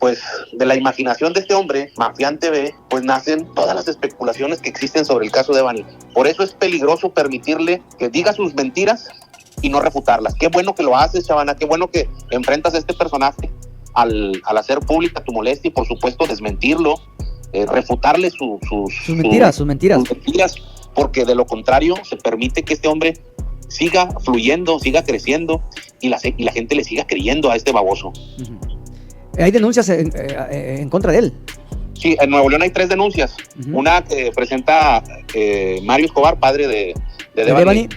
pues de la imaginación de este hombre, Mafián TV, pues nacen todas las especulaciones que existen sobre el caso de Devani. Por eso es peligroso permitirle que diga sus mentiras y no refutarlas. Qué bueno que lo haces, Chavana, qué bueno que enfrentas a este personaje al hacer pública tu molestia y por supuesto desmentirlo, refutarle sus mentiras, porque de lo contrario se permite que este hombre siga fluyendo, siga creciendo y la gente le siga creyendo a este baboso. ¿Hay denuncias en contra de él? Sí, en Nuevo León hay 3 denuncias. Una que presenta Mario Escobar, padre de Devani.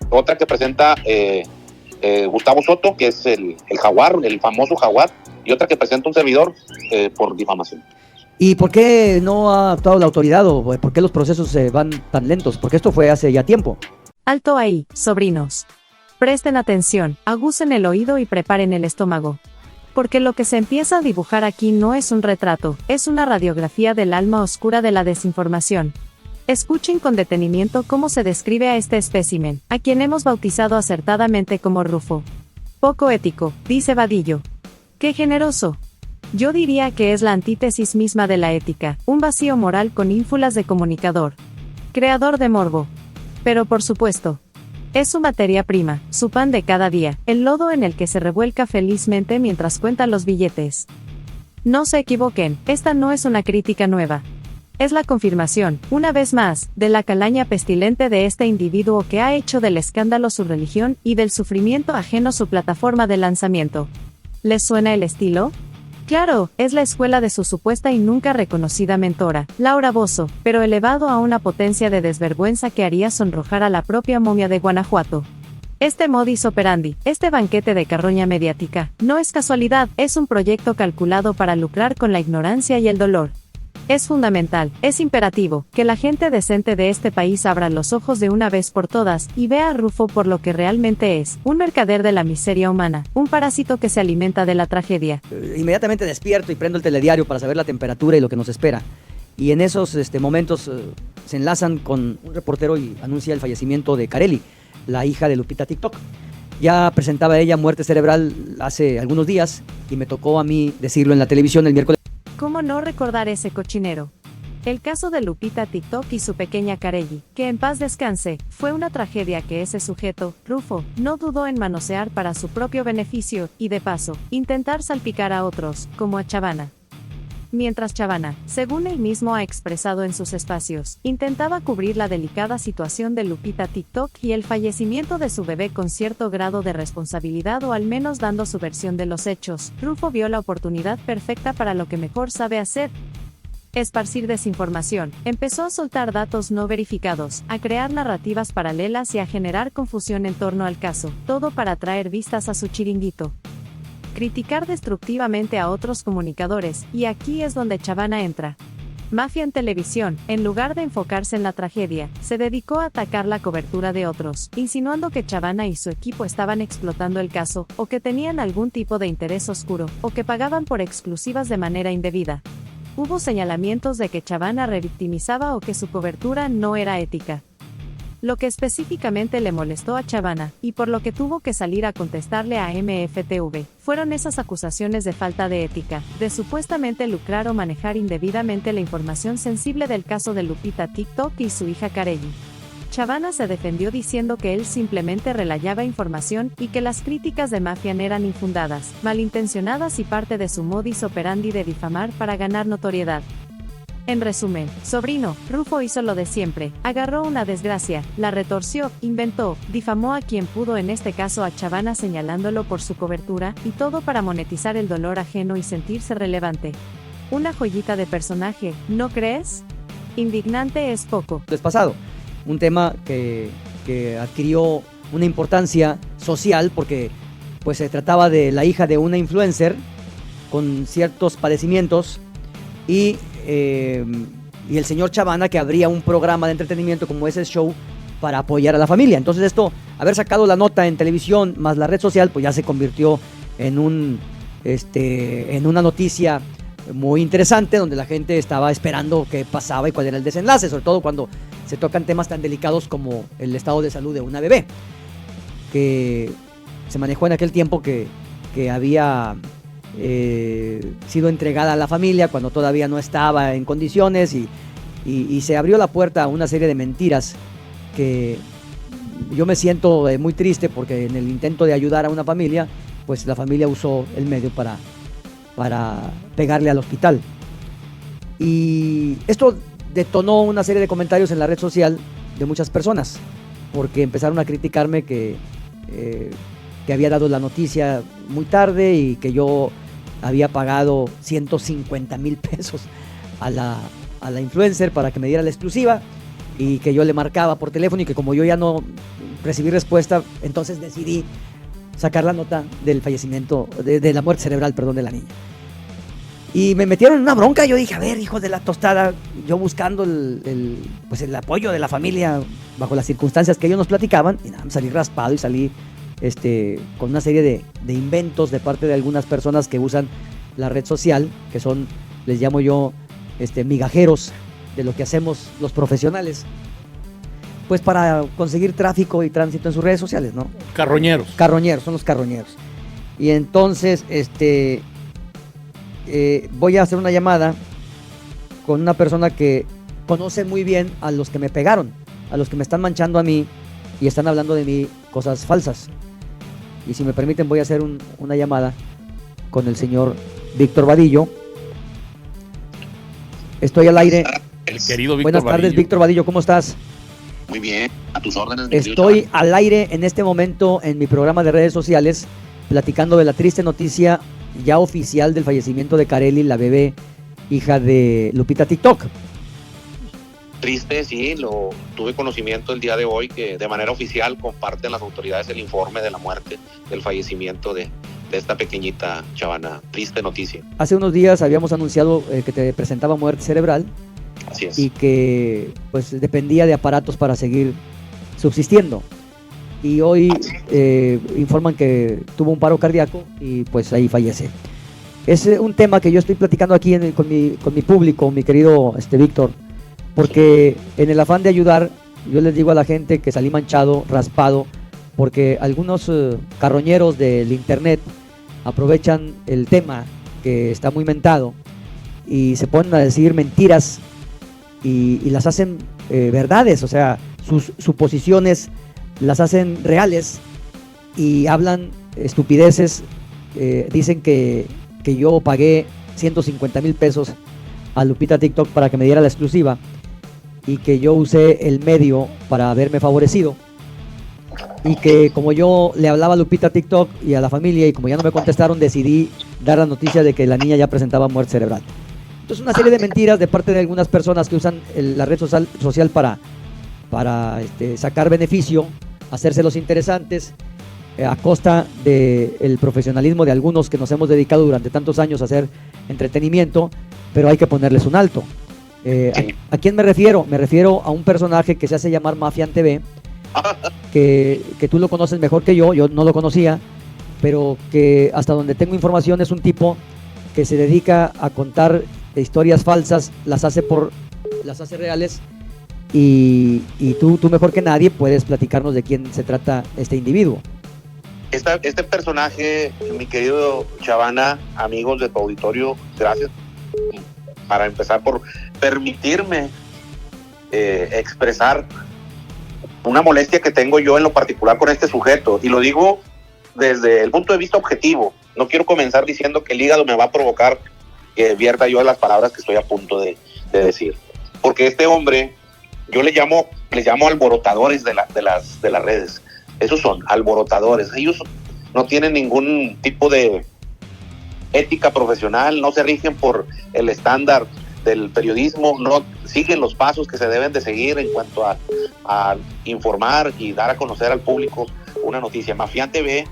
Otra que presenta Gustavo Soto, que es el jaguar, el famoso jaguar. Y otra que presenta un servidor por difamación. ¿Y por qué no ha actuado la autoridad o por qué los procesos van tan lentos? Porque esto fue hace ya tiempo. Alto ahí, sobrinos. Presten atención, agucen el oído y preparen el estómago. Porque lo que se empieza a dibujar aquí no es un retrato, es una radiografía del alma oscura de la desinformación. Escuchen con detenimiento cómo se describe a este espécimen, a quien hemos bautizado acertadamente como Rufo. Poco ético, dice Vadillo. ¡Qué generoso! Yo diría que es la antítesis misma de la ética, un vacío moral con ínfulas de comunicador. Creador de morbo. Pero por supuesto, es su materia prima, su pan de cada día, el lodo en el que se revuelca felizmente mientras cuenta los billetes. No se equivoquen, esta no es una crítica nueva. Es la confirmación, una vez más, de la calaña pestilente de este individuo que ha hecho del escándalo su religión y del sufrimiento ajeno su plataforma de lanzamiento. ¿Les suena el estilo? Claro, es la escuela de su supuesta y nunca reconocida mentora, Laura Bozzo, pero elevado a una potencia de desvergüenza que haría sonrojar a la propia momia de Guanajuato. Este modus operandi, este banquete de carroña mediática, no es casualidad, es un proyecto calculado para lucrar con la ignorancia y el dolor. Es fundamental, es imperativo, que la gente decente de este país abra los ojos de una vez por todas, y vea a Rufo por lo que realmente es, un mercader de la miseria humana, un parásito que se alimenta de la tragedia. Inmediatamente despierto y prendo el telediario para saber la temperatura y lo que nos espera. Y en esos momentos se enlazan con un reportero y anuncia el fallecimiento de Carely, la hija de Lupita TikTok. Ya presentaba ella muerte cerebral hace algunos días y me tocó a mí decirlo en la televisión el miércoles. ¿Cómo no recordar ese cochinero? El caso de Lupita TikTok y su pequeña Carely, que en paz descanse, fue una tragedia que ese sujeto, Rufo, no dudó en manosear para su propio beneficio, y de paso, intentar salpicar a otros, como a Chavana. Mientras Chavana, según él mismo ha expresado en sus espacios, intentaba cubrir la delicada situación de Lupita TikTok y el fallecimiento de su bebé con cierto grado de responsabilidad o al menos dando su versión de los hechos, Rufo vio la oportunidad perfecta para lo que mejor sabe hacer: esparcir desinformación. Empezó a soltar datos no verificados, a crear narrativas paralelas y a generar confusión en torno al caso, todo para atraer vistas a su chiringuito. Criticar destructivamente a otros comunicadores, y aquí es donde Chavana entra. Mafia en televisión, en lugar de enfocarse en la tragedia, se dedicó a atacar la cobertura de otros, insinuando que Chavana y su equipo estaban explotando el caso, o que tenían algún tipo de interés oscuro, o que pagaban por exclusivas de manera indebida. Hubo señalamientos de que Chavana revictimizaba o que su cobertura no era ética. Lo que específicamente le molestó a Chavana, y por lo que tuvo que salir a contestarle a MFTV, fueron esas acusaciones de falta de ética, de supuestamente lucrar o manejar indebidamente la información sensible del caso de Lupita TikTok y su hija Carely. Chavana se defendió diciendo que él simplemente relayaba información y que las críticas de Mafian eran infundadas, malintencionadas y parte de su modus operandi de difamar para ganar notoriedad. En resumen, sobrino, Rufo hizo lo de siempre, agarró una desgracia, la retorció, inventó, difamó a quien pudo, en este caso a Chavana, señalándolo por su cobertura, y todo para monetizar el dolor ajeno y sentirse relevante. Una joyita de personaje, ¿no crees? Indignante es poco. Pasado, un tema que adquirió una importancia social porque pues se trataba de la hija de una influencer con ciertos padecimientos y el señor Chavana, que abría un programa de entretenimiento como ese show para apoyar a la familia. Entonces esto, haber sacado la nota en televisión más la red social, pues ya se convirtió en una noticia muy interesante, donde la gente estaba esperando qué pasaba y cuál era el desenlace, sobre todo cuando se tocan temas tan delicados como el estado de salud de una bebé, que se manejó en aquel tiempo que había sido entregada a la familia cuando todavía no estaba en condiciones y se abrió la puerta a una serie de mentiras que yo me siento muy triste porque en el intento de ayudar a una familia, pues la familia usó el medio para pegarle al hospital. Y esto detonó una serie de comentarios en la red social de muchas personas, porque empezaron a criticarme que había dado la noticia muy tarde y que yo había pagado 150,000 pesos a la influencer para que me diera la exclusiva y que yo le marcaba por teléfono y que como yo ya no recibí respuesta, entonces decidí sacar la nota del fallecimiento, de la muerte cerebral, perdón, de la niña. Y me metieron en una bronca. Yo dije, a ver, hijos de la tostada, yo buscando el apoyo de la familia bajo las circunstancias que ellos nos platicaban, y nada, salí raspado y salí con una serie de inventos de parte de algunas personas que usan la red social, que son, les llamo yo, migajeros de lo que hacemos los profesionales, pues para conseguir tráfico y tránsito en sus redes sociales, ¿no? Carroñeros. Carroñeros, son los carroñeros. Y entonces, voy a hacer una llamada con una persona que conoce muy bien a los que me pegaron, a los que me están manchando a mí y están hablando de mí cosas falsas. Y si me permiten, voy a hacer una llamada con el señor Víctor Vadillo. Estoy al aire. El querido Víctor Buenas tardes, Vadillo. Víctor Vadillo, ¿cómo estás? Muy bien, a tus órdenes. mi querido Estoy chaval. al aire en este momento en mi programa de redes sociales platicando de la triste noticia ya oficial del fallecimiento de Karely, la bebé hija de Lupita TikTok. Triste, sí, lo tuve conocimiento el día de hoy que de manera oficial comparten las autoridades el informe de la muerte, del fallecimiento de esta pequeñita chavana. Triste noticia, Hace unos días habíamos anunciado que te presentaba muerte cerebral así es. y que pues dependía de aparatos para seguir subsistiendo. Y hoy informan que tuvo un paro cardíaco y pues ahí fallece. Es un tema que yo estoy platicando aquí con mi público, mi querido Víctor, porque en el afán de ayudar, yo les digo a la gente que salí manchado, raspado, porque algunos carroñeros del internet aprovechan el tema que está muy mentado y se ponen a decir mentiras y las hacen verdades, o sea, sus suposiciones las hacen reales y hablan estupideces. Dicen que yo pagué 150,000 pesos a Lupita TikTok para que me diera la exclusiva y que yo usé el medio para haberme favorecido y que como yo le hablaba a Lupita TikTok y a la familia y como ya no me contestaron, decidí dar la noticia de que la niña ya presentaba muerte cerebral. Entonces una serie de mentiras de parte de algunas personas que usan la red social para sacar beneficio, hacerse los interesantes a costa del profesionalismo de algunos que nos hemos dedicado durante tantos años a hacer entretenimiento, pero hay que ponerles un alto. ¿A quién me refiero? Me refiero a un personaje que se hace llamar Mafián TV, que tú lo conoces mejor que yo no lo conocía, pero que hasta donde tengo información es un tipo que se dedica a contar historias falsas, las hace reales. Y tú mejor que nadie puedes platicarnos de quién se trata este individuo. Este personaje, mi querido Chavana, amigos de tu auditorio, gracias para empezar por permitirme expresar una molestia que tengo yo en lo particular con este sujeto, y lo digo desde el punto de vista objetivo. No quiero comenzar diciendo que el hígado me va a provocar que vierta yo las palabras que estoy a punto de decir, porque este hombre, yo les llamo alborotadores de las redes. Esos son alborotadores. Ellos no tienen ningún tipo de ética profesional, no se rigen por el estándar del periodismo, no siguen los pasos que se deben de seguir en cuanto a informar y dar a conocer al público una noticia. Mafián TV,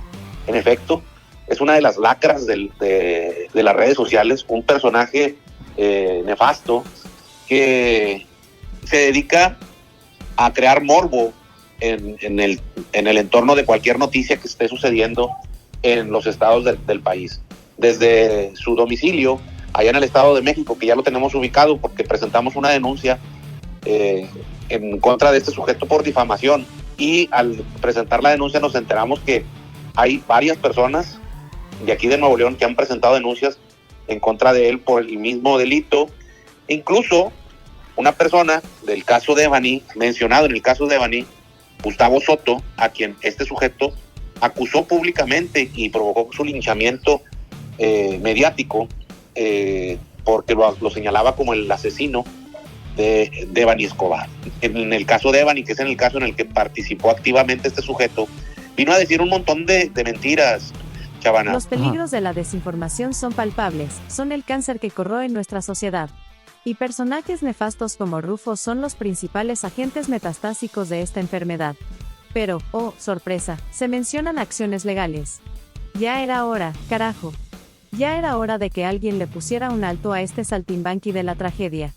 en efecto, es una de las lacras de las redes sociales, un personaje nefasto que se dedica a crear morbo en el entorno de cualquier noticia que esté sucediendo en los estados del país. Desde su domicilio, allá en el Estado de México, que ya lo tenemos ubicado porque presentamos una denuncia en contra de este sujeto por difamación, y al presentar la denuncia nos enteramos que hay varias personas de aquí de Nuevo León que han presentado denuncias en contra de él por el mismo delito. Incluso una persona del caso Devani, mencionado en el caso Devani, Gustavo Soto, a quien este sujeto acusó públicamente y provocó su linchamiento mediático, porque lo señalaba como el asesino de Devani Escobar. En el caso Devani, que es en el caso en el que participó activamente este sujeto, vino a decir un montón de mentiras, Chavana. Los peligros de la desinformación son palpables, son el cáncer que corroe nuestra sociedad. Y personajes nefastos como Rufo son los principales agentes metastásicos de esta enfermedad. Pero, oh, sorpresa, se mencionan acciones legales. Ya era hora, carajo. Ya era hora de que alguien le pusiera un alto a este saltimbanqui de la tragedia.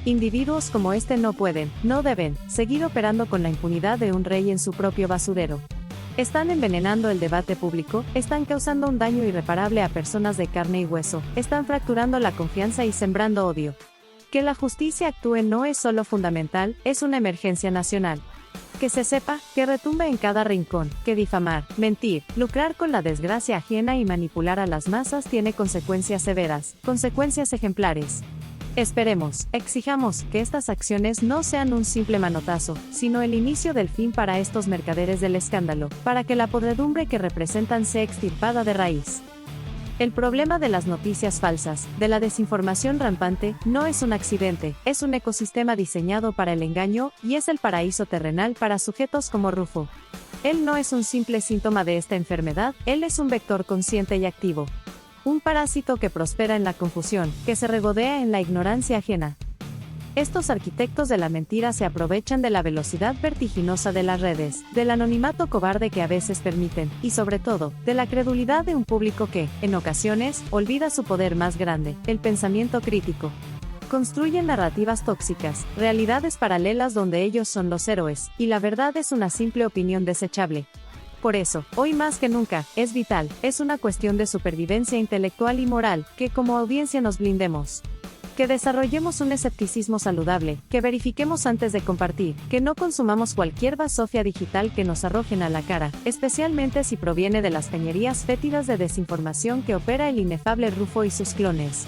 Individuos como este no pueden, no deben, seguir operando con la impunidad de un rey en su propio basurero. Están envenenando el debate público, están causando un daño irreparable a personas de carne y hueso, están fracturando la confianza y sembrando odio. Que la justicia actúe no es solo fundamental, es una emergencia nacional. Que se sepa, que retumbe en cada rincón, que difamar, mentir, lucrar con la desgracia ajena y manipular a las masas tiene consecuencias severas, consecuencias ejemplares. Esperemos, exijamos, que estas acciones no sean un simple manotazo, sino el inicio del fin para estos mercaderes del escándalo, para que la podredumbre que representan sea extirpada de raíz. El problema de las noticias falsas, de la desinformación rampante, no es un accidente, es un ecosistema diseñado para el engaño, y es el paraíso terrenal para sujetos como Rufo. Él no es un simple síntoma de esta enfermedad, él es un vector consciente y activo. Un parásito que prospera en la confusión, que se regodea en la ignorancia ajena. Estos arquitectos de la mentira se aprovechan de la velocidad vertiginosa de las redes, del anonimato cobarde que a veces permiten, y sobre todo, de la credulidad de un público que, en ocasiones, olvida su poder más grande, el pensamiento crítico. Construyen narrativas tóxicas, realidades paralelas donde ellos son los héroes, y la verdad es una simple opinión desechable. Por eso, hoy más que nunca, es vital, es una cuestión de supervivencia intelectual y moral, que como audiencia nos blindemos. Que desarrollemos un escepticismo saludable, que verifiquemos antes de compartir, que no consumamos cualquier basofia digital que nos arrojen a la cara, especialmente si proviene de las peñerías fétidas de desinformación que opera el inefable Rufo y sus clones.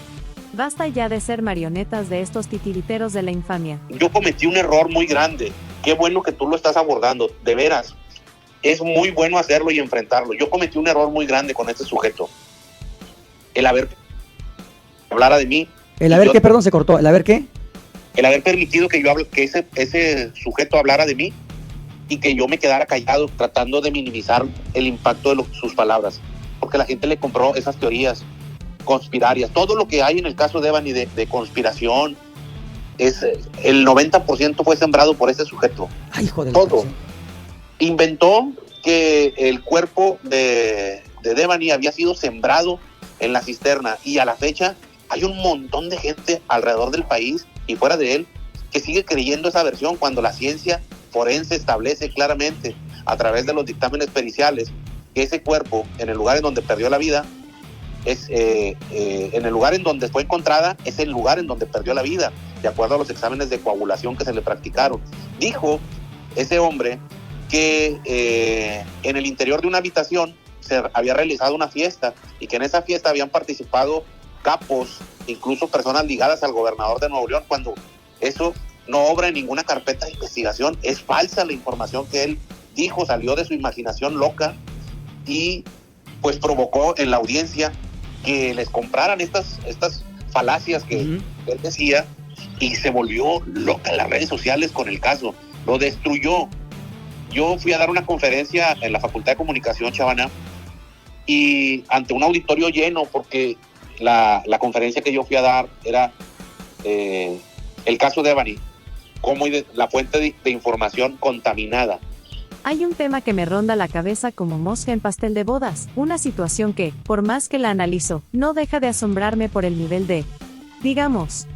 Basta ya de ser marionetas de estos titiriteros de la infamia. Yo cometí un error muy grande. Qué bueno que tú lo estás abordando, de veras. Es muy bueno hacerlo y enfrentarlo. Yo cometí un error muy grande con este sujeto. El haber hablara de mí. ¿El haber qué, perdón, se cortó? ¿El haber qué? El haber permitido que ese sujeto hablara de mí y que yo me quedara callado tratando de minimizar el impacto de sus palabras. Porque la gente le compró esas teorías conspirarias. Todo lo que hay en el caso de Devani de conspiración, el 90% fue sembrado por ese sujeto. Ay, hijo de todo. Inventó que el cuerpo de Devani había sido sembrado en la cisterna y a la fecha hay un montón de gente alrededor del país y fuera de él que sigue creyendo esa versión cuando la ciencia forense establece claramente a través de los dictámenes periciales que ese cuerpo en el lugar en donde perdió la vida en el lugar en donde fue encontrada es el lugar en donde perdió la vida, de acuerdo a los exámenes de coagulación que se le practicaron. Dijo ese hombre que en el interior de una habitación se había realizado una fiesta y que en esa fiesta habían participado capos, incluso personas ligadas al gobernador de Nuevo León, cuando eso no obra en ninguna carpeta de investigación. Es falsa la información que él dijo, salió de su imaginación loca y pues provocó en la audiencia que les compraran estas falacias que él decía, y se volvió loca en las redes sociales con el caso, lo destruyó. Yo fui a dar una conferencia en la Facultad de Comunicación, Chavana, y ante un auditorio lleno, porque la conferencia que yo fui a dar era el caso de Devani, como la fuente de información contaminada. Hay un tema que me ronda la cabeza como mosca en pastel de bodas, una situación que, por más que la analizo, no deja de asombrarme por el nivel de, digamos,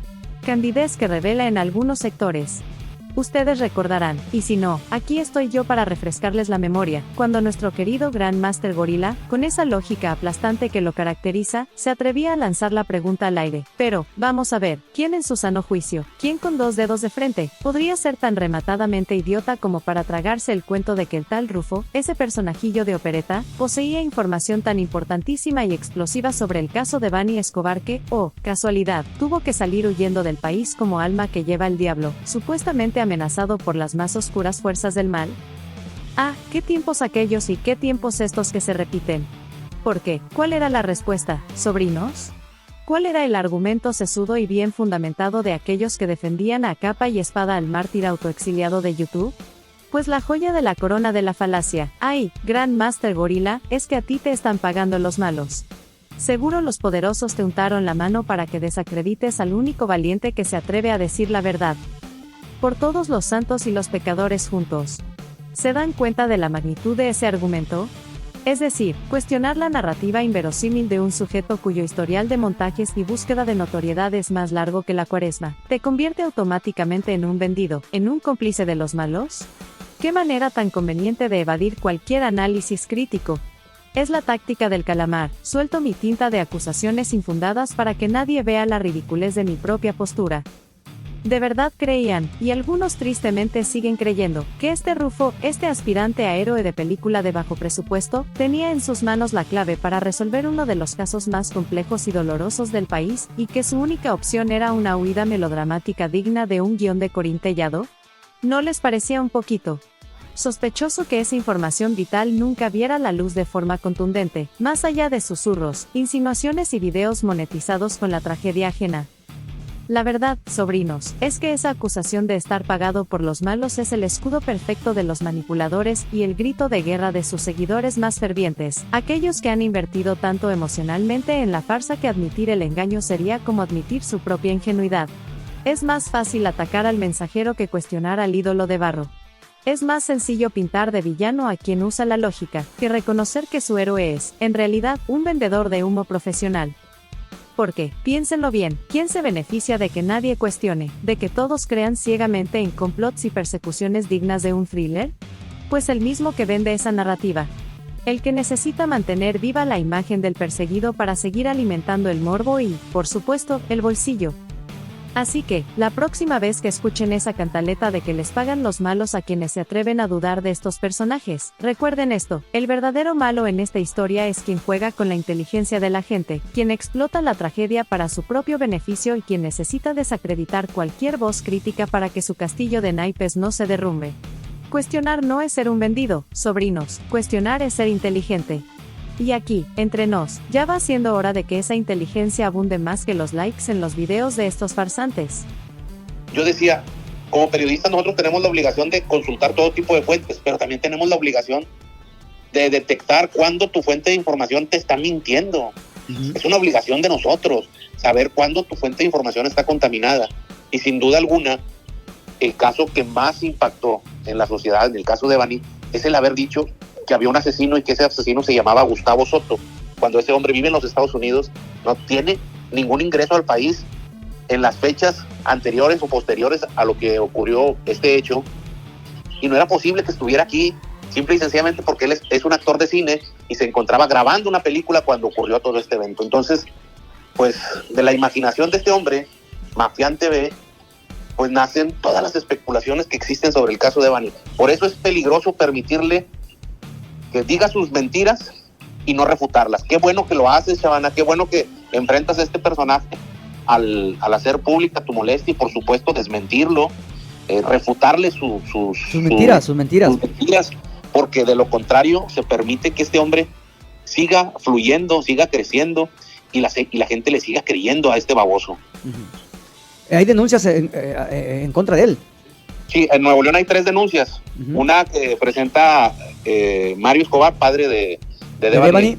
candidez que revela en algunos sectores. Ustedes recordarán, y si no, aquí estoy yo para refrescarles la memoria, cuando nuestro querido Grandmaster Gorilla, con esa lógica aplastante que lo caracteriza, se atrevía a lanzar la pregunta al aire. Pero, vamos a ver, ¿quién en su sano juicio, quién con 2 dedos de frente, podría ser tan rematadamente idiota como para tragarse el cuento de que el tal Rufo, ese personajillo de opereta, poseía información tan importantísima y explosiva sobre el caso de Bani Escobar que, oh, casualidad, tuvo que salir huyendo del país como alma que lleva el diablo, supuestamente amenazado por las más oscuras fuerzas del mal? Ah, qué tiempos aquellos y qué tiempos estos que se repiten. ¿Por qué? ¿Cuál era la respuesta, sobrinos? ¿Cuál era el argumento sesudo y bien fundamentado de aquellos que defendían a capa y espada al mártir autoexiliado de YouTube? Pues la joya de la corona de la falacia, ay, Grandmaster Gorilla, es que a ti te están pagando los malos. Seguro los poderosos te untaron la mano para que desacredites al único valiente que se atreve a decir la verdad. Por todos los santos y los pecadores juntos. ¿Se dan cuenta de la magnitud de ese argumento? Es decir, cuestionar la narrativa inverosímil de un sujeto cuyo historial de montajes y búsqueda de notoriedad es más largo que la cuaresma, ¿te convierte automáticamente en un vendido, en un cómplice de los malos? ¿Qué manera tan conveniente de evadir cualquier análisis crítico? Es la táctica del calamar, suelto mi tinta de acusaciones infundadas para que nadie vea la ridiculez de mi propia postura. De verdad creían, y algunos tristemente siguen creyendo, que este Rufo, este aspirante a héroe de película de bajo presupuesto, tenía en sus manos la clave para resolver uno de los casos más complejos y dolorosos del país, y que su única opción era una huida melodramática digna de un guión de Corín Tellado. ¿No les parecía un poquito sospechoso que esa información vital nunca viera la luz de forma contundente, más allá de susurros, insinuaciones y videos monetizados con la tragedia ajena? La verdad, sobrinos, es que esa acusación de estar pagado por los malos es el escudo perfecto de los manipuladores y el grito de guerra de sus seguidores más fervientes, aquellos que han invertido tanto emocionalmente en la farsa que admitir el engaño sería como admitir su propia ingenuidad. Es más fácil atacar al mensajero que cuestionar al ídolo de barro. Es más sencillo pintar de villano a quien usa la lógica, que reconocer que su héroe es, en realidad, un vendedor de humo profesional. Porque, piénsenlo bien, ¿quién se beneficia de que nadie cuestione, de que todos crean ciegamente en complots y persecuciones dignas de un thriller? Pues el mismo que vende esa narrativa. El que necesita mantener viva la imagen del perseguido para seguir alimentando el morbo y, por supuesto, el bolsillo. Así que, la próxima vez que escuchen esa cantaleta de que les pagan los malos a quienes se atreven a dudar de estos personajes, recuerden esto: el verdadero malo en esta historia es quien juega con la inteligencia de la gente, quien explota la tragedia para su propio beneficio y quien necesita desacreditar cualquier voz crítica para que su castillo de naipes no se derrumbe. Cuestionar no es ser un vendido, sobrinos, cuestionar es ser inteligente. Y aquí, entre nos, ya va siendo hora de que esa inteligencia abunde más que los likes en los videos de estos farsantes. Yo decía, como periodistas nosotros tenemos la obligación de consultar todo tipo de fuentes, pero también tenemos la obligación de detectar cuándo tu fuente de información te está mintiendo. Es una obligación de nosotros, saber cuándo tu fuente de información está contaminada. Y sin duda alguna, el caso que más impactó en la sociedad, en el caso de Bani, es el haber dicho que había un asesino y que ese asesino se llamaba Gustavo Soto, cuando ese hombre vive en los Estados Unidos, no tiene ningún ingreso al país en las fechas anteriores o posteriores a lo que ocurrió este hecho, y no era posible que estuviera aquí simple y sencillamente porque él es un actor de cine y se encontraba grabando una película cuando ocurrió todo este evento. Entonces, pues de la imaginación de este hombre, Mafián TV, pues nacen todas las especulaciones que existen sobre el caso de Bani. Por eso es peligroso permitirle que diga sus mentiras y no refutarlas. Qué bueno que lo haces, Shabana, qué bueno que enfrentas a este personaje al hacer pública tu molestia y por supuesto desmentirlo, refutarle sus mentiras, porque de lo contrario se permite que este hombre siga fluyendo, siga creciendo y la gente le siga creyendo a este baboso. Hay denuncias en contra de él. Sí, en Nuevo León hay 3 denuncias. Una que presenta Mario Escobar, padre de Devani.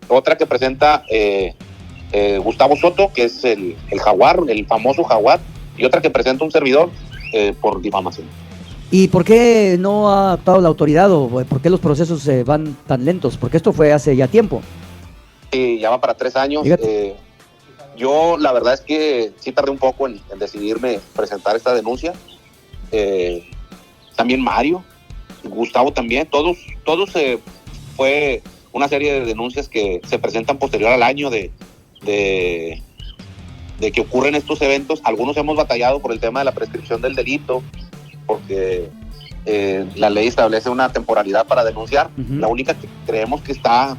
Otra que presenta Gustavo Soto, que es el jaguar, el famoso jaguar. Y otra que presenta un servidor por difamación. ¿Y por qué no ha actuado la autoridad o por qué los procesos van tan lentos? Porque esto fue hace ya tiempo. Ya va para 3 años. Yo la verdad es que sí tardé un poco en decidirme presentar esta denuncia. también Mario, Gustavo también, todos fue una serie de denuncias que se presentan posterior al año de que ocurren estos eventos. Algunos hemos batallado por el tema de la prescripción del delito, porque la ley establece una temporalidad para denunciar. Uh-huh. La única que creemos que está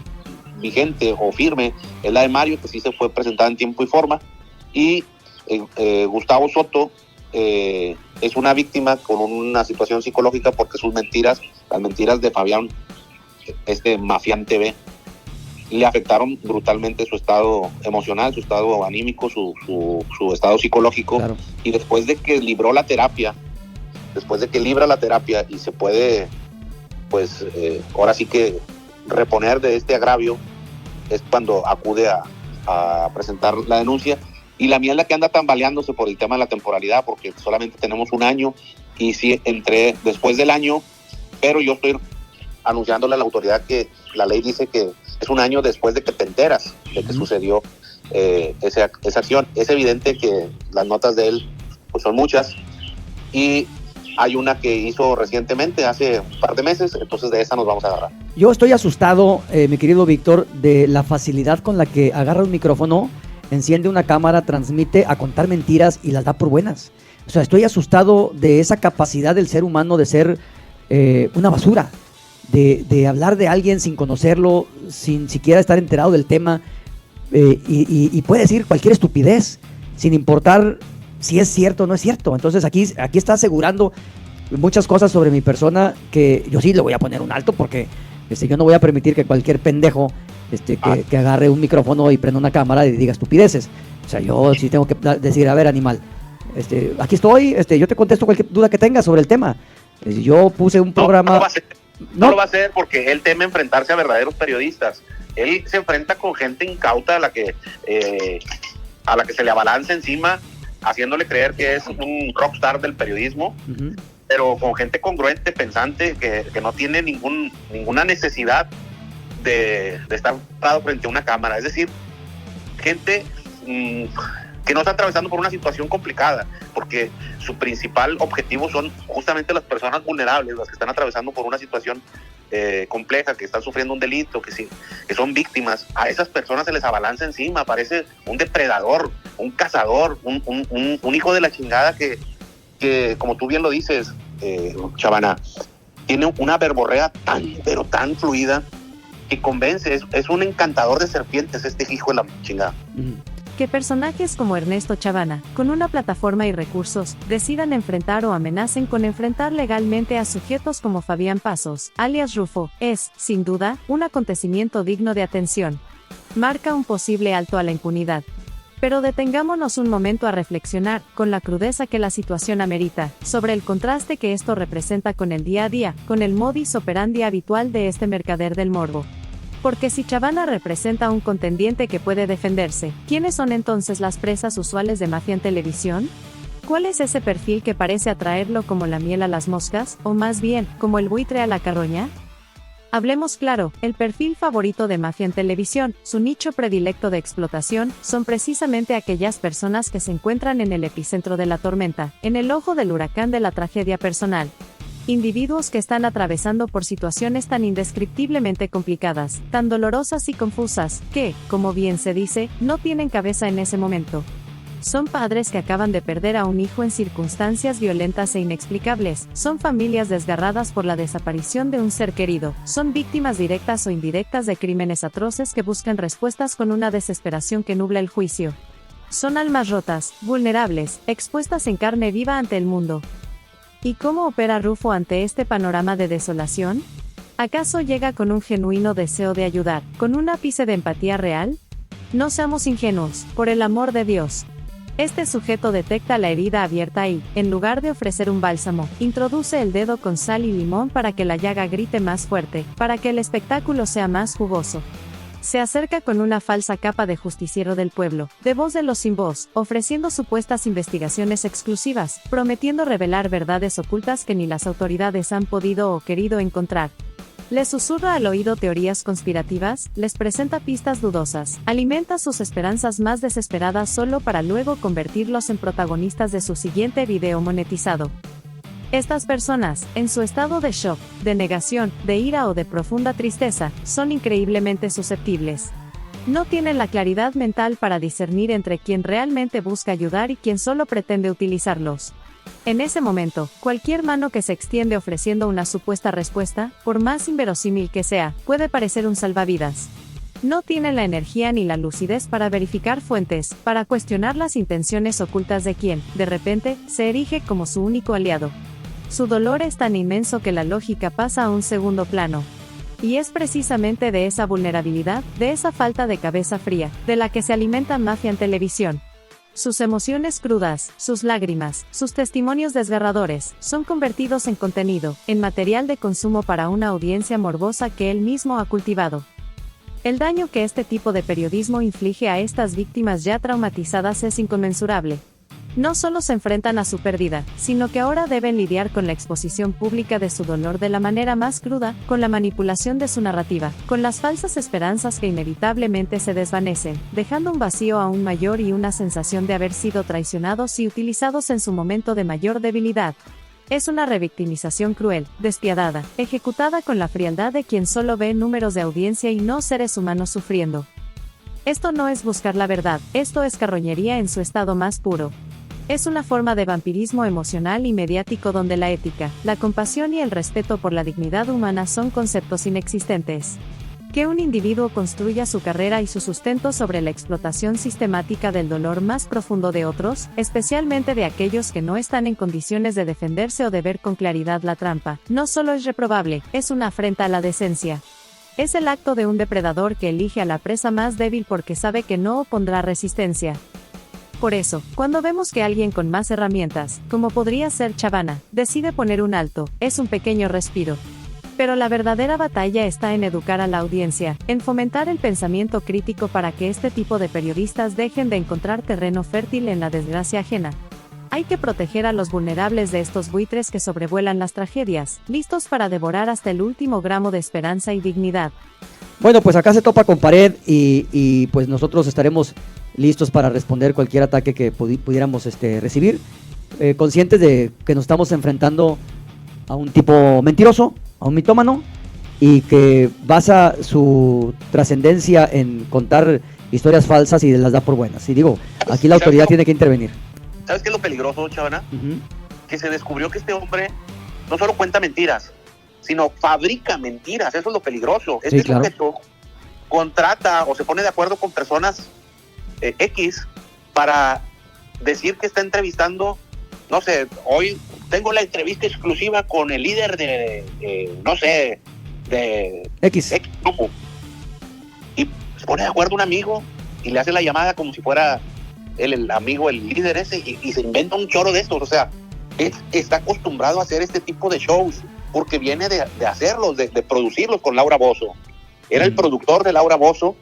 vigente o firme es la de Mario, que sí se fue presentada en tiempo y forma, y Gustavo Soto es una víctima con una situación psicológica porque sus mentiras, las mentiras de Fabián Mafián TV, le afectaron brutalmente su estado emocional, su estado anímico, su estado psicológico. Claro. Y después de que libra la terapia y se puede, pues, ahora sí que reponer de este agravio, es cuando acude a presentar la denuncia. Y la mía es la que anda tambaleándose por el tema de la temporalidad, porque solamente tenemos un año, y sí entré después del año, pero yo estoy anunciándole a la autoridad que la ley dice que es un año después de que te enteras de que sucedió esa acción. Es evidente que las notas de él pues son muchas, y hay una que hizo recientemente, hace un par de meses, entonces de esa nos vamos a agarrar. Yo estoy asustado, mi querido Víctor, de la facilidad con la que agarra un micrófono, enciende una cámara, transmite a contar mentiras y las da por buenas. O sea, estoy asustado de esa capacidad del ser humano de ser una basura, de hablar de alguien sin conocerlo, sin siquiera estar enterado del tema, y puede decir cualquier estupidez, sin importar si es cierto o no es cierto. Entonces aquí está asegurando muchas cosas sobre mi persona que yo sí le voy a poner un alto, porque yo no voy a permitir que cualquier pendejo que agarre un micrófono y prenda una cámara y diga estupideces. O sea, yo sí tengo que decir, a ver, animal, aquí estoy, yo te contesto cualquier duda que tengas sobre el tema. Yo puse un programa... No lo va a hacer porque él teme enfrentarse a verdaderos periodistas. Él se enfrenta con gente incauta a la que se le abalanza encima, haciéndole creer que es un rockstar del periodismo, uh-huh. Pero con gente congruente, pensante, que no tiene ninguna necesidad de estar parado frente a una cámara. Es decir, gente que no está atravesando por una situación complicada, porque su principal objetivo son justamente las personas vulnerables, las que están atravesando por una situación compleja, que están sufriendo un delito, que son víctimas. A esas personas se les abalanza encima, parece un depredador, un cazador, un hijo de la chingada que como tú bien lo dices, Chavana, tiene una verborrea pero tan fluida que convence. Es un encantador de serpientes este hijo de la chingada. Que personajes como Ernesto Chavana, con una plataforma y recursos, decidan enfrentar o amenacen con enfrentar legalmente a sujetos como Fabián Pasos, alias Rufo, es, sin duda, un acontecimiento digno de atención. Marca un posible alto a la impunidad. Pero detengámonos un momento a reflexionar, con la crudeza que la situación amerita, sobre el contraste que esto representa con el día a día, con el modus operandi habitual de este mercader del morbo. Porque si Chavana representa un contendiente que puede defenderse, ¿quiénes son entonces las presas usuales de Mafia en Televisión? ¿Cuál es ese perfil que parece atraerlo como la miel a las moscas, o más bien, como el buitre a la carroña? Hablemos claro, el perfil favorito de Mafia en Televisión, su nicho predilecto de explotación, son precisamente aquellas personas que se encuentran en el epicentro de la tormenta, en el ojo del huracán de la tragedia personal. Individuos que están atravesando por situaciones tan indescriptiblemente complicadas, tan dolorosas y confusas, que, como bien se dice, no tienen cabeza en ese momento. Son padres que acaban de perder a un hijo en circunstancias violentas e inexplicables, son familias desgarradas por la desaparición de un ser querido, son víctimas directas o indirectas de crímenes atroces que buscan respuestas con una desesperación que nubla el juicio. Son almas rotas, vulnerables, expuestas en carne viva ante el mundo. ¿Y cómo opera Rufo ante este panorama de desolación? ¿Acaso llega con un genuino deseo de ayudar, con un ápice de empatía real? No seamos ingenuos, por el amor de Dios. Este sujeto detecta la herida abierta y, en lugar de ofrecer un bálsamo, introduce el dedo con sal y limón para que la llaga grite más fuerte, para que el espectáculo sea más jugoso. Se acerca con una falsa capa de justiciero del pueblo, de voz de los sin voz, ofreciendo supuestas investigaciones exclusivas, prometiendo revelar verdades ocultas que ni las autoridades han podido o querido encontrar. Les susurra al oído teorías conspirativas, les presenta pistas dudosas, alimenta sus esperanzas más desesperadas solo para luego convertirlos en protagonistas de su siguiente video monetizado. Estas personas, en su estado de shock, de negación, de ira o de profunda tristeza, son increíblemente susceptibles. No tienen la claridad mental para discernir entre quien realmente busca ayudar y quien solo pretende utilizarlos. En ese momento, cualquier mano que se extiende ofreciendo una supuesta respuesta, por más inverosímil que sea, puede parecer un salvavidas. No tienen la energía ni la lucidez para verificar fuentes, para cuestionar las intenciones ocultas de quien, de repente, se erige como su único aliado. Su dolor es tan inmenso que la lógica pasa a un segundo plano. Y es precisamente de esa vulnerabilidad, de esa falta de cabeza fría, de la que se alimenta Mafia en televisión. Sus emociones crudas, sus lágrimas, sus testimonios desgarradores, son convertidos en contenido, en material de consumo para una audiencia morbosa que él mismo ha cultivado. El daño que este tipo de periodismo inflige a estas víctimas ya traumatizadas es inconmensurable. No solo se enfrentan a su pérdida, sino que ahora deben lidiar con la exposición pública de su dolor de la manera más cruda, con la manipulación de su narrativa, con las falsas esperanzas que inevitablemente se desvanecen, dejando un vacío aún mayor y una sensación de haber sido traicionados y utilizados en su momento de mayor debilidad. Es una revictimización cruel, despiadada, ejecutada con la frialdad de quien solo ve números de audiencia y no seres humanos sufriendo. Esto no es buscar la verdad, esto es carroñería en su estado más puro. Es una forma de vampirismo emocional y mediático donde la ética, la compasión y el respeto por la dignidad humana son conceptos inexistentes. Que un individuo construya su carrera y su sustento sobre la explotación sistemática del dolor más profundo de otros, especialmente de aquellos que no están en condiciones de defenderse o de ver con claridad la trampa, no solo es reprobable, es una afrenta a la decencia. Es el acto de un depredador que elige a la presa más débil porque sabe que no opondrá resistencia. Por eso, cuando vemos que alguien con más herramientas, como podría ser Chavana, decide poner un alto, es un pequeño respiro. Pero la verdadera batalla está en educar a la audiencia, en fomentar el pensamiento crítico para que este tipo de periodistas dejen de encontrar terreno fértil en la desgracia ajena. Hay que proteger a los vulnerables de estos buitres que sobrevuelan las tragedias, listos para devorar hasta el último gramo de esperanza y dignidad. Bueno, pues acá se topa con pared y pues nosotros estaremos listos para responder cualquier ataque que pudiéramos recibir, conscientes de que nos estamos enfrentando a un tipo mentiroso, a un mitómano, y que basa su trascendencia en contar historias falsas y las da por buenas. Y digo, aquí la autoridad tiene que intervenir. ¿Sabes qué es lo peligroso, Chavana? Que se descubrió que este hombre no solo cuenta mentiras, sino fabrica mentiras. Eso es lo peligroso. Este sujeto contrata o se pone de acuerdo con personas X para decir que está entrevistando, no sé, hoy tengo la entrevista exclusiva con el líder no sé, de X grupo. Y se pone de acuerdo un amigo y le hace la llamada como si fuera el amigo, el líder ese, y se inventa un choro de estos. O sea, está acostumbrado a hacer este tipo de shows porque viene de hacerlos, de producirlos con Laura Bozzo. Era el productor de Laura Bozzo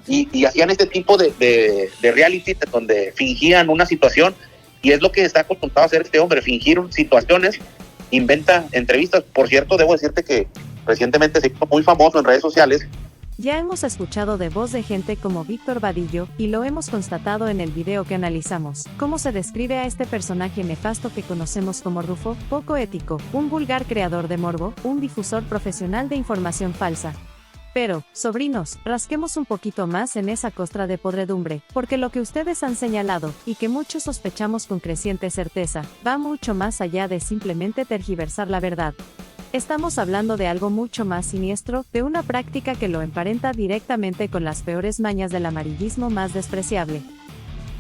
y hacían este tipo de reality donde fingían una situación, y es lo que está acostumbrado a hacer este hombre, fingir situaciones, inventa entrevistas. Por cierto, debo decirte que recientemente se hizo muy famoso en redes sociales. Ya hemos escuchado de voz de gente como Víctor Vadillo, y lo hemos constatado en el video que analizamos, cómo se describe a este personaje nefasto que conocemos como Rufo, poco ético, un vulgar creador de morbo, un difusor profesional de información falsa. Pero, sobrinos, rasquemos un poquito más en esa costra de podredumbre, porque lo que ustedes han señalado, y que muchos sospechamos con creciente certeza, va mucho más allá de simplemente tergiversar la verdad. Estamos hablando de algo mucho más siniestro, de una práctica que lo emparenta directamente con las peores mañas del amarillismo más despreciable.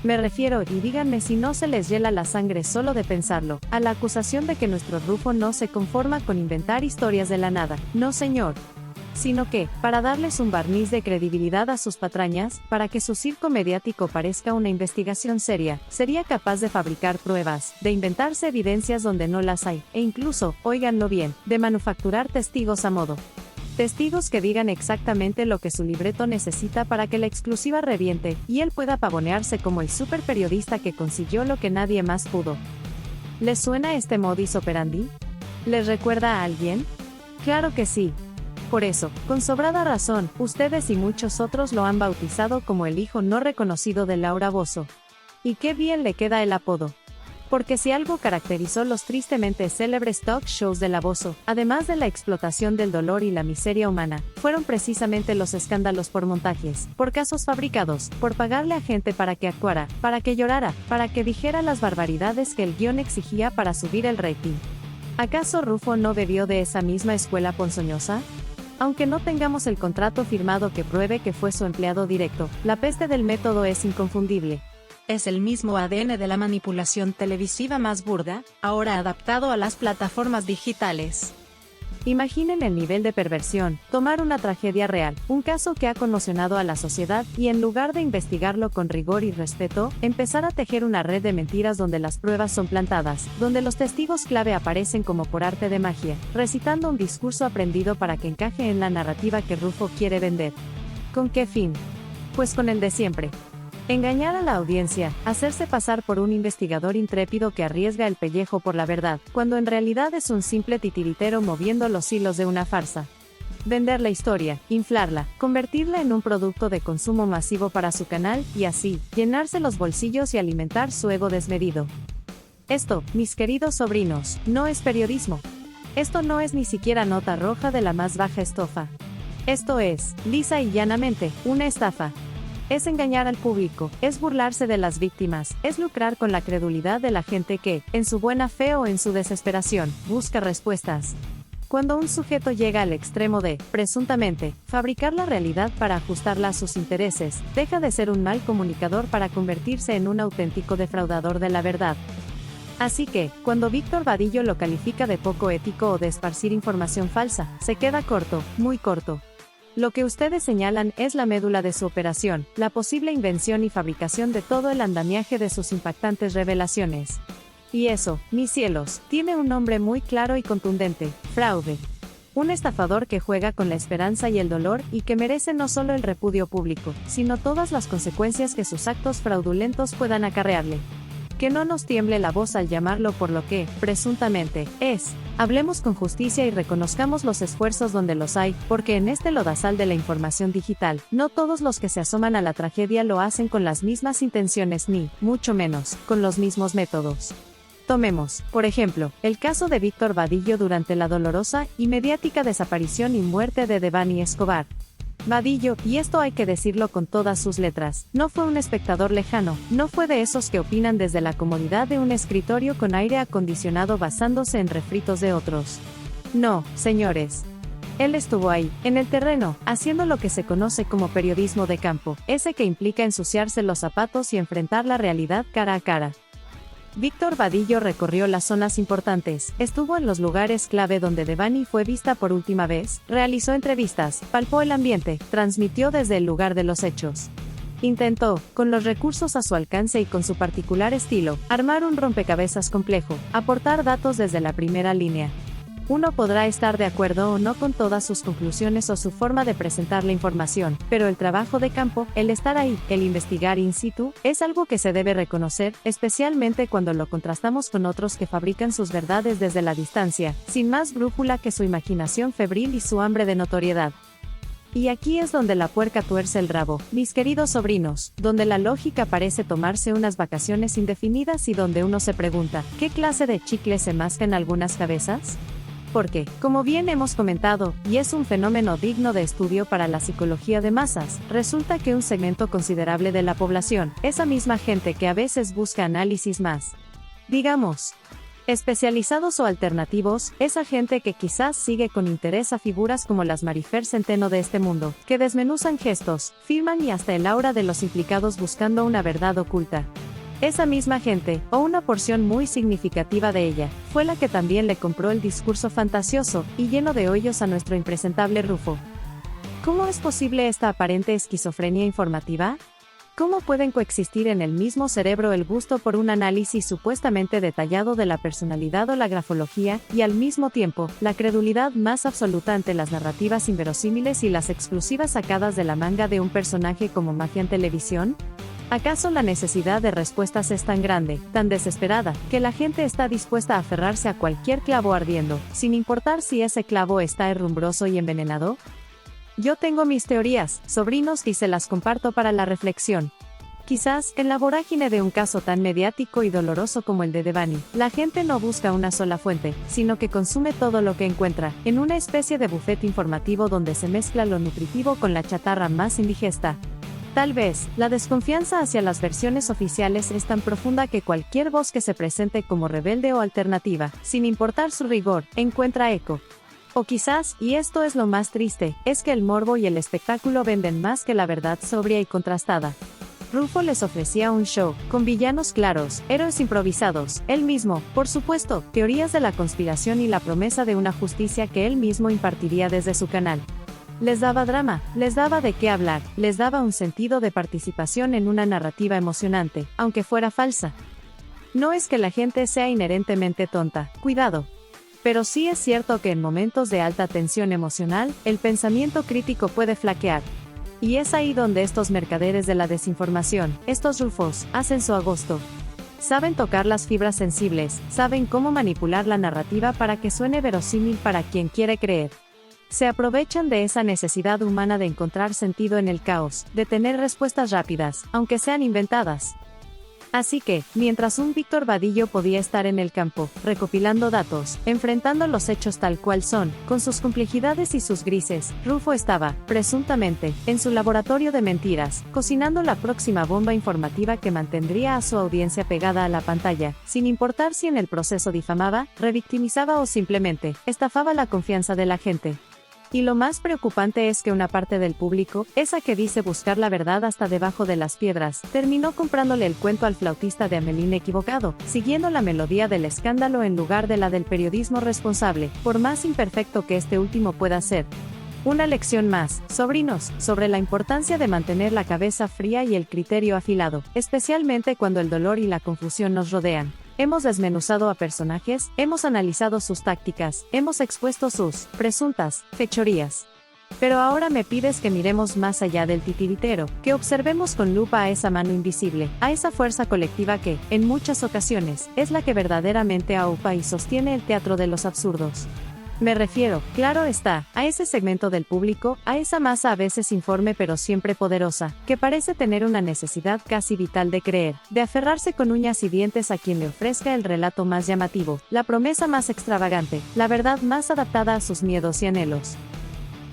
Me refiero, y díganme si no se les hiela la sangre solo de pensarlo, a la acusación de que nuestro Rufo no se conforma con inventar historias de la nada, no señor. Sino que, para darles un barniz de credibilidad a sus patrañas, para que su circo mediático parezca una investigación seria, sería capaz de fabricar pruebas, de inventarse evidencias donde no las hay, e incluso, óiganlo bien, de manufacturar testigos a modo. Testigos que digan exactamente lo que su libreto necesita para que la exclusiva reviente, y él pueda pavonearse como el super periodista que consiguió lo que nadie más pudo. ¿Les suena este modus operandi? ¿Les recuerda a alguien? Claro que sí. Por eso, con sobrada razón, ustedes y muchos otros lo han bautizado como el hijo no reconocido de Laura Bozzo. Y qué bien le queda el apodo. Porque si algo caracterizó los tristemente célebres talk shows del abuso, además de la explotación del dolor y la miseria humana, fueron precisamente los escándalos por montajes, por casos fabricados, por pagarle a gente para que actuara, para que llorara, para que dijera las barbaridades que el guión exigía para subir el rating. ¿Acaso Rufo no bebió de esa misma escuela ponzoñosa? Aunque no tengamos el contrato firmado que pruebe que fue su empleado directo, la peste del método es inconfundible. Es el mismo ADN de la manipulación televisiva más burda, ahora adaptado a las plataformas digitales. Imaginen el nivel de perversión, tomar una tragedia real, un caso que ha conmocionado a la sociedad, y en lugar de investigarlo con rigor y respeto, empezar a tejer una red de mentiras donde las pruebas son plantadas, donde los testigos clave aparecen como por arte de magia, recitando un discurso aprendido para que encaje en la narrativa que Rufo quiere vender. ¿Con qué fin? Pues con el de siempre. Engañar a la audiencia, hacerse pasar por un investigador intrépido que arriesga el pellejo por la verdad, cuando en realidad es un simple titiritero moviendo los hilos de una farsa. Vender la historia, inflarla, convertirla en un producto de consumo masivo para su canal, y así, llenarse los bolsillos y alimentar su ego desmedido. Esto, mis queridos sobrinos, no es periodismo. Esto no es ni siquiera nota roja de la más baja estofa. Esto es, lisa y llanamente, una estafa. Es engañar al público, es burlarse de las víctimas, es lucrar con la credulidad de la gente que, en su buena fe o en su desesperación, busca respuestas. Cuando un sujeto llega al extremo de, presuntamente, fabricar la realidad para ajustarla a sus intereses, deja de ser un mal comunicador para convertirse en un auténtico defraudador de la verdad. Así que, cuando Víctor Vadillo lo califica de poco ético o de esparcir información falsa, se queda corto, muy corto. Lo que ustedes señalan es la médula de su operación, la posible invención y fabricación de todo el andamiaje de sus impactantes revelaciones. Y eso, mis cielos, tiene un nombre muy claro y contundente: fraude. Un estafador que juega con la esperanza y el dolor y que merece no solo el repudio público, sino todas las consecuencias que sus actos fraudulentos puedan acarrearle. Que no nos tiemble la voz al llamarlo por lo que, presuntamente, es. Hablemos con justicia y reconozcamos los esfuerzos donde los hay, porque en este lodazal de la información digital, no todos los que se asoman a la tragedia lo hacen con las mismas intenciones ni, mucho menos, con los mismos métodos. Tomemos, por ejemplo, el caso de Víctor Vadillo durante la dolorosa y mediática desaparición y muerte de Devani Escobar. Vadillo, y esto hay que decirlo con todas sus letras, no fue un espectador lejano, no fue de esos que opinan desde la comodidad de un escritorio con aire acondicionado basándose en refritos de otros. No, señores. Él estuvo ahí, en el terreno, haciendo lo que se conoce como periodismo de campo, ese que implica ensuciarse los zapatos y enfrentar la realidad cara a cara. Víctor Vadillo recorrió las zonas importantes, estuvo en los lugares clave donde Devani fue vista por última vez, realizó entrevistas, palpó el ambiente, transmitió desde el lugar de los hechos. Intentó, con los recursos a su alcance y con su particular estilo, armar un rompecabezas complejo, aportar datos desde la primera línea. Uno podrá estar de acuerdo o no con todas sus conclusiones o su forma de presentar la información, pero el trabajo de campo, el estar ahí, el investigar in situ, es algo que se debe reconocer, especialmente cuando lo contrastamos con otros que fabrican sus verdades desde la distancia, sin más brújula que su imaginación febril y su hambre de notoriedad. Y aquí es donde la puerca tuerce el rabo, mis queridos sobrinos, donde la lógica parece tomarse unas vacaciones indefinidas y donde uno se pregunta, ¿qué clase de chicle se masca en algunas cabezas? Porque, como bien hemos comentado, y es un fenómeno digno de estudio para la psicología de masas, resulta que un segmento considerable de la población, esa misma gente que a veces busca análisis más, digamos, especializados o alternativos, esa gente que quizás sigue con interés a figuras como las Marifer Centeno de este mundo, que desmenuzan gestos, firman y hasta el aura de los implicados buscando una verdad oculta. Esa misma gente, o una porción muy significativa de ella, fue la que también le compró el discurso fantasioso y lleno de hoyos a nuestro impresentable Rufo. ¿Cómo es posible esta aparente esquizofrenia informativa? ¿Cómo pueden coexistir en el mismo cerebro el gusto por un análisis supuestamente detallado de la personalidad o la grafología, y al mismo tiempo, la credulidad más absoluta ante las narrativas inverosímiles y las exclusivas sacadas de la manga de un personaje como Mafia en televisión? ¿Acaso la necesidad de respuestas es tan grande, tan desesperada, que la gente está dispuesta a aferrarse a cualquier clavo ardiendo, sin importar si ese clavo está herrumbroso y envenenado? Yo tengo mis teorías, sobrinos, y se las comparto para la reflexión. Quizás, en la vorágine de un caso tan mediático y doloroso como el de Devani, la gente no busca una sola fuente, sino que consume todo lo que encuentra, en una especie de buffet informativo donde se mezcla lo nutritivo con la chatarra más indigesta. Tal vez, la desconfianza hacia las versiones oficiales es tan profunda que cualquier voz que se presente como rebelde o alternativa, sin importar su rigor, encuentra eco. O quizás, y esto es lo más triste, es que el morbo y el espectáculo venden más que la verdad sobria y contrastada. Rufo les ofrecía un show, con villanos claros, héroes improvisados, él mismo, por supuesto, teorías de la conspiración y la promesa de una justicia que él mismo impartiría desde su canal. Les daba drama, les daba de qué hablar, les daba un sentido de participación en una narrativa emocionante, aunque fuera falsa. No es que la gente sea inherentemente tonta, cuidado. Pero sí es cierto que en momentos de alta tensión emocional, el pensamiento crítico puede flaquear. Y es ahí donde estos mercaderes de la desinformación, estos rufos, hacen su agosto. Saben tocar las fibras sensibles, saben cómo manipular la narrativa para que suene verosímil para quien quiere creer. Se aprovechan de esa necesidad humana de encontrar sentido en el caos, de tener respuestas rápidas, aunque sean inventadas. Así que, mientras un Víctor Vadillo podía estar en el campo, recopilando datos, enfrentando los hechos tal cual son, con sus complejidades y sus grises, Rufo estaba, presuntamente, en su laboratorio de mentiras, cocinando la próxima bomba informativa que mantendría a su audiencia pegada a la pantalla, sin importar si en el proceso difamaba, revictimizaba o simplemente, estafaba la confianza de la gente. Y lo más preocupante es que una parte del público, esa que dice buscar la verdad hasta debajo de las piedras, terminó comprándole el cuento al flautista de Amelín equivocado, siguiendo la melodía del escándalo en lugar de la del periodismo responsable, por más imperfecto que este último pueda ser. Una lección más, sobrinos, sobre la importancia de mantener la cabeza fría y el criterio afilado, especialmente cuando el dolor y la confusión nos rodean. Hemos desmenuzado a personajes, hemos analizado sus tácticas, hemos expuesto sus presuntas fechorías. Pero ahora me pides que miremos más allá del titiritero, que observemos con lupa a esa mano invisible, a esa fuerza colectiva que, en muchas ocasiones, es la que verdaderamente aupa y sostiene el teatro de los absurdos. Me refiero, claro está, a ese segmento del público, a esa masa a veces informe pero siempre poderosa, que parece tener una necesidad casi vital de creer, de aferrarse con uñas y dientes a quien le ofrezca el relato más llamativo, la promesa más extravagante, la verdad más adaptada a sus miedos y anhelos.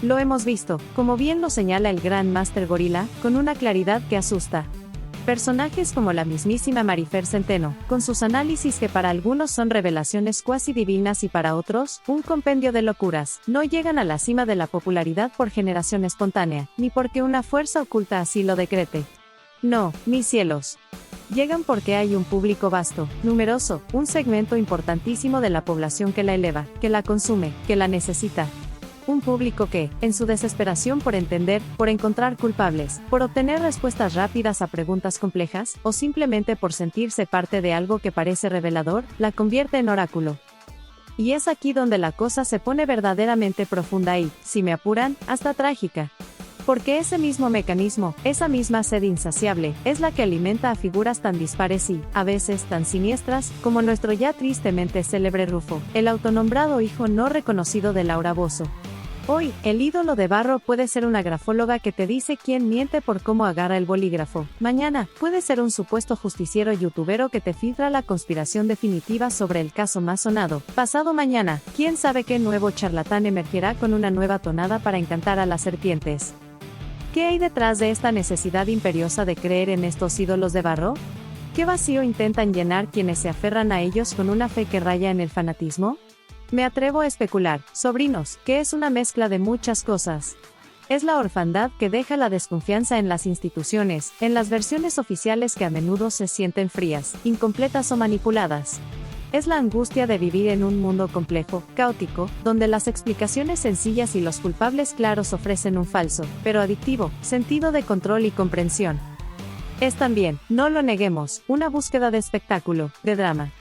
Lo hemos visto, como bien lo señala el gran Máster Gorila, con una claridad que asusta. Personajes como la mismísima Marifer Centeno, con sus análisis que para algunos son revelaciones cuasi divinas y para otros, un compendio de locuras, no llegan a la cima de la popularidad por generación espontánea, ni porque una fuerza oculta así lo decrete. No, mis cielos. Llegan porque hay un público vasto, numeroso, un segmento importantísimo de la población que la eleva, que la consume, que la necesita. Un público que, en su desesperación por entender, por encontrar culpables, por obtener respuestas rápidas a preguntas complejas, o simplemente por sentirse parte de algo que parece revelador, la convierte en oráculo. Y es aquí donde la cosa se pone verdaderamente profunda y, si me apuran, hasta trágica. Porque ese mismo mecanismo, esa misma sed insaciable, es la que alimenta a figuras tan dispares y, a veces, tan siniestras, como nuestro ya tristemente célebre Rufo, el autonombrado hijo no reconocido de Laura Bozzo. Hoy, el ídolo de barro puede ser una grafóloga que te dice quién miente por cómo agarra el bolígrafo. Mañana, puede ser un supuesto justiciero youtubero que te filtra la conspiración definitiva sobre el caso más sonado. Pasado mañana, quién sabe qué nuevo charlatán emergerá con una nueva tonada para encantar a las serpientes. ¿Qué hay detrás de esta necesidad imperiosa de creer en estos ídolos de barro? ¿Qué vacío intentan llenar quienes se aferran a ellos con una fe que raya en el fanatismo? Me atrevo a especular, sobrinos, que es una mezcla de muchas cosas. Es la orfandad que deja la desconfianza en las instituciones, en las versiones oficiales que a menudo se sienten frías, incompletas o manipuladas. Es la angustia de vivir en un mundo complejo, caótico, donde las explicaciones sencillas y los culpables claros ofrecen un falso, pero adictivo, sentido de control y comprensión. Es también, no lo neguemos, una búsqueda de espectáculo, de drama.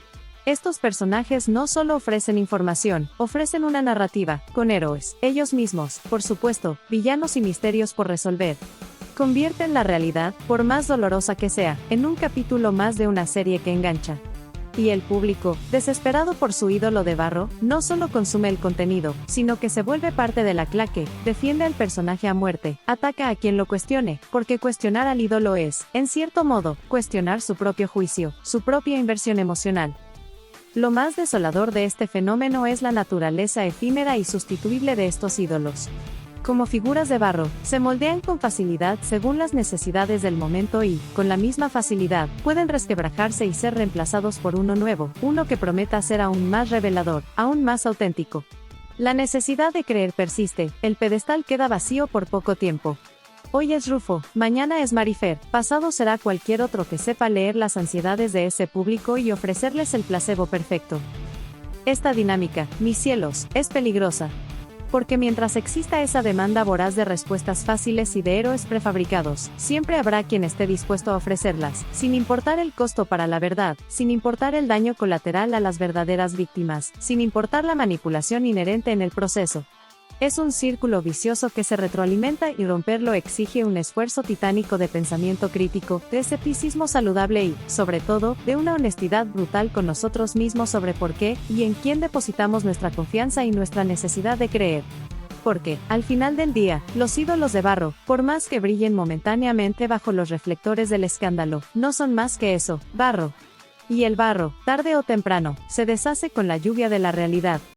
Estos personajes no solo ofrecen información, ofrecen una narrativa, con héroes, ellos mismos, por supuesto, villanos y misterios por resolver. Convierten la realidad, por más dolorosa que sea, en un capítulo más de una serie que engancha. Y el público, desesperado por su ídolo de barro, no solo consume el contenido, sino que se vuelve parte de la claque, defiende al personaje a muerte, ataca a quien lo cuestione, porque cuestionar al ídolo es, en cierto modo, cuestionar su propio juicio, su propia inversión emocional. Lo más desolador de este fenómeno es la naturaleza efímera y sustituible de estos ídolos. Como figuras de barro, se moldean con facilidad según las necesidades del momento y, con la misma facilidad, pueden resquebrajarse y ser reemplazados por uno nuevo, uno que prometa ser aún más revelador, aún más auténtico. La necesidad de creer persiste, el pedestal queda vacío por poco tiempo. Hoy es Rufo, mañana es Marifer, pasado será cualquier otro que sepa leer las ansiedades de ese público y ofrecerles el placebo perfecto. Esta dinámica, mis cielos, es peligrosa. Porque mientras exista esa demanda voraz de respuestas fáciles y de héroes prefabricados, siempre habrá quien esté dispuesto a ofrecerlas, sin importar el costo para la verdad, sin importar el daño colateral a las verdaderas víctimas, sin importar la manipulación inherente en el proceso. Es un círculo vicioso que se retroalimenta y romperlo exige un esfuerzo titánico de pensamiento crítico, de escepticismo saludable y, sobre todo, de una honestidad brutal con nosotros mismos sobre por qué y en quién depositamos nuestra confianza y nuestra necesidad de creer. Porque, al final del día, los ídolos de barro, por más que brillen momentáneamente bajo los reflectores del escándalo, no son más que eso, barro. Y el barro, tarde o temprano, se deshace con la lluvia de la realidad.